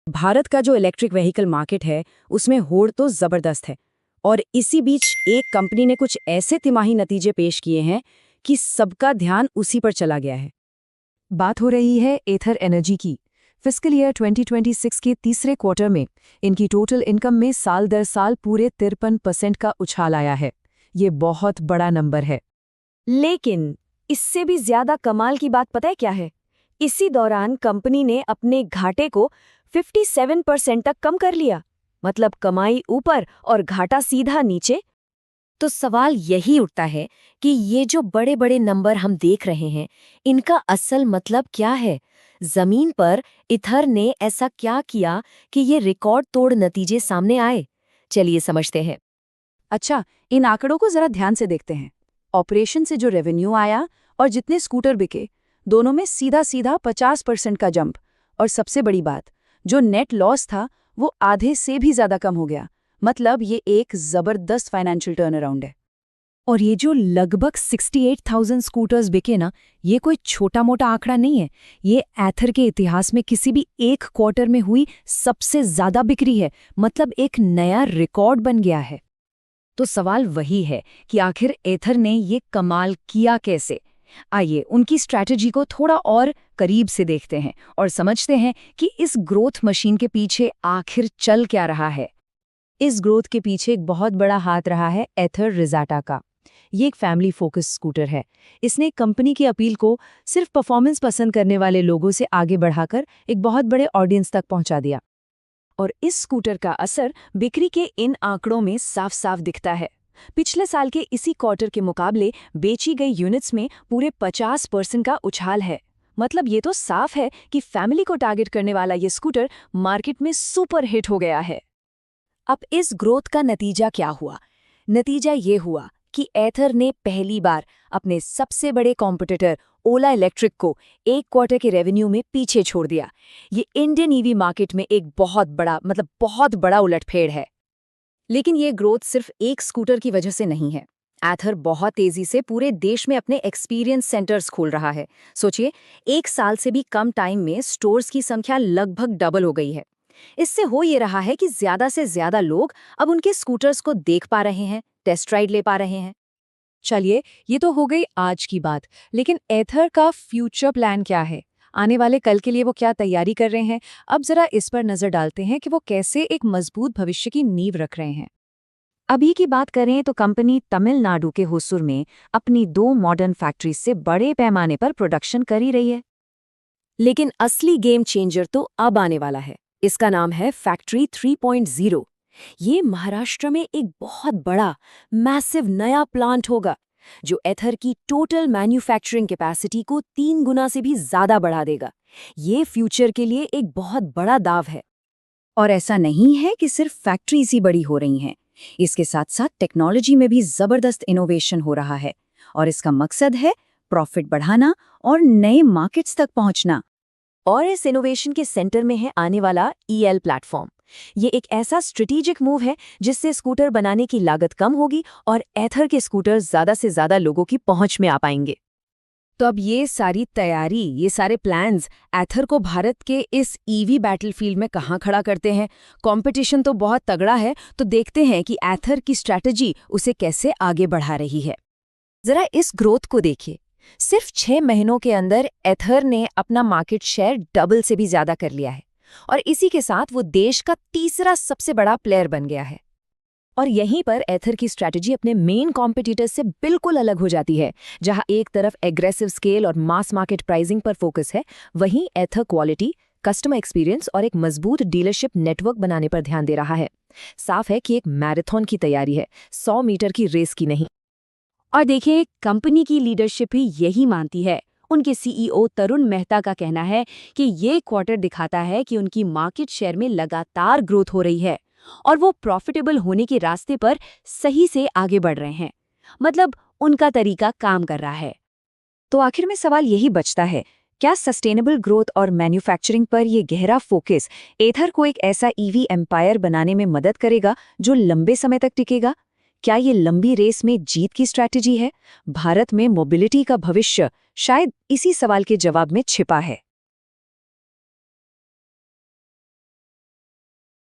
भारत का जो electric vehicle market है उसमें होड़ तो जबरदस्त है। और इसी बीच एक कंपनी ने कुछ ऐसे तिमाही नतीजे पेश किए हैं कि सबका ध्यान उसी पर चला गया है। बात हो रही है एथर एनर्जी की। फिस्कल ईयर 2026 के तीसरे क्वार्टर में इनकी टोटल इनकम में साल दर साल पूरे 53% का उछाल आया है। ये बहुत बड़ा नंबर है। लेकिन इससे भी ज्यादा कमाल की बात पता है क्या है? इसी दौरान कंपनी ने अपने घाटे को 57% तक कम कर लिया। मतलब कमाई ऊपर और घाटा सीधा नीचे। तो सवाल यही उठता है कि ये जो बड़े बड़े नंबर हम देख रहे हैं, इनका असल मतलब क्या है? जमीन पर इथर ने ऐसा क्या किया कि ये रिकॉर्ड तोड़ नतीजे सामने आए? चलिए समझते हैं। अच्छा, इन आंकड़ों को जरा ध्यान से देखते हैं। ऑपरेशन से जो रेवेन्यू आया और जितने स्कूटर बिके, दोनों में सीधा सीधा 50% का जंप। और सबसे बड़ी बात, जो नेट लॉस था वो आधे से भी ज्यादा कम हो गया। मतलब ये एक जबरदस्त फाइनेंशियल टर्न अराउंड है। और ये जो लगभग 68,000 स्कूटर्स बिके ना, ये कोई छोटा मोटा आंकड़ा नहीं है। ये एथर के इतिहास में किसी भी एक क्वार्टर में हुई सबसे ज्यादा बिक्री है। मतलब एक नया रिकॉर्ड बन गया है। तो सवाल वही है कि आखिर एथर ने ये कमाल किया कैसे। आइए उनकी स्ट्रैटेजी को थोड़ा और करीब से देखते हैं और समझते हैं कि इस ग्रोथ मशीन के पीछे आखिर चल क्या रहा है। इस ग्रोथ के पीछे एक बहुत बड़ा हाथ रहा है एथर रिजाटा का। ये एक फैमिली फोकस स्कूटर है। इसने कंपनी की अपील को सिर्फ परफॉर्मेंस पसंद करने वाले लोगों से आगे बढ़ाकर एक बहुत बड़े ऑडियंस तक पहुंचा दिया। और इस स्कूटर का असर बिक्री के इन आंकड़ों में साफ साफ दिखता है। पिछले साल के इसी क्वार्टर के मुकाबले बेची गई यूनिट्स में पूरे 50% का उछाल है। मतलब ये तो साफ है कि फैमिली को टारगेट करने वाला ये स्कूटर मार्केट में सुपर हिट हो गया है। अब इस ग्रोथ का नतीजा क्या हुआ? नतीजा ये हुआ कि एथर ने पहली बार अपने सबसे बड़े कॉम्पिटिटर ओला इलेक्ट्रिक को एक क्वार्टर के रेवेन्यू में पीछे छोड़ दिया। ये इंडियन ईवी मार्केट में एक बहुत बड़ा उलटफेर है। लेकिन ये ग्रोथ सिर्फ एक स्कूटर की वजह से नहीं है। एथर बहुत तेजी से पूरे देश में अपने एक्सपीरियंस सेंटर्स खोल रहा है। सोचिए, एक साल से भी कम टाइम में स्टोर्स की संख्या लगभग डबल हो गई है। इससे हो ये रहा है कि ज्यादा से ज्यादा लोग अब उनके स्कूटर्स को देख पा रहे हैं, टेस्ट राइड ले पा रहे हैं। चलिए, ये तो हो गई आज की बात। लेकिन एथर का फ्यूचर प्लान क्या है? आने वाले कल के लिए वो क्या तैयारी कर रहे हैं? अब जरा इस पर नजर डालते हैं कि वो कैसे एक मजबूत भविष्य की नींव रख रहे हैं। अभी की बात करें तो कंपनी तमिलनाडु के होसुर में अपनी 2 मॉडर्न फैक्ट्रीज से बड़े पैमाने पर प्रोडक्शन कर ही रही है। लेकिन असली गेम चेंजर तो अब आने वाला है। इसका नाम है फैक्ट्री 3.0। ये महाराष्ट्र में एक बहुत बड़ा मैसिव नया प्लांट होगा जो एथर की टोटल मैन्युफैक्चरिंग कैपेसिटी को 3 गुना से भी ज्यादा बढ़ा देगा। ये फ्यूचर के लिए एक बहुत बड़ा दाव है। और ऐसा नहीं है कि सिर्फ फैक्ट्रीज ही बड़ी हो रही हैं। इसके साथ साथ टेक्नोलॉजी में भी जबरदस्त इनोवेशन हो रहा है। और इसका मकसद है प्रॉफिट बढ़ाना और नए मार्केट्स तक पहुंचना। और इस इनोवेशन के सेंटर में है आने वाला EL प्लेटफॉर्म। ये एक ऐसा स्ट्रेटेजिक मूव है जिससे स्कूटर बनाने की लागत कम होगी और एथर के स्कूटर ज्यादा से ज्यादा लोगों की पहुंच में आ पाएंगे। तो अब ये सारी तैयारी, ये सारे प्लान्स एथर को भारत के इस ईवी बैटलफील्ड में कहाँ खड़ा करते हैं? कंपटीशन तो बहुत तगड़ा है, तो देखते हैं कि एथर की स्ट्रैटेजी उसे कैसे आगे बढ़ा रही है। जरा इस ग्रोथ को देखिए। सिर्फ 6 महीनों के अंदर एथर ने अपना मार्केट शेयर डबल से भी ज्यादा कर लिया है और इसी के साथ वो देश का तीसरा सबसे बड़ा प्लेयर बन गया है। और यहीं पर एथर की स्ट्रैटेजी अपने मेन कॉम्पिटिटर्स से बिल्कुल अलग हो जाती है। जहां एक तरफ एग्रेसिव स्केल और मास मार्केट प्राइसिंग पर फोकस है, वहीं एथर क्वालिटी, कस्टमर एक्सपीरियंस और एक मजबूत डीलरशिप नेटवर्क बनाने पर ध्यान दे रहा है। साफ है कि एक मैराथन की तैयारी है, 100 मीटर की रेस की नहीं। और देखिए, कंपनी की लीडरशिप भी यही मानती है। उनके CEO तरुण मेहता का कहना है कि ये क्वार्टर दिखाता है कि उनकी मार्केट शेयर में लगातार ग्रोथ हो रही है और वो प्रॉफिटेबल होने के रास्ते पर सही से आगे बढ़ रहे हैं। मतलब उनका तरीका काम कर रहा है। तो आखिर में सवाल यही बचता है, क्या सस्टेनेबल ग्रोथ और मैन्युफैक्चरिंग पर यह गहरा फोकस एथर को एक ऐसा ईवी एम्पायर बनाने में मदद करेगा जो लंबे समय तक टिकेगा? क्या ये लंबी रेस में जीत की स्ट्रैटेजी है? भारत में मोबिलिटी का भविष्य शायद इसी सवाल के जवाब में छिपा है।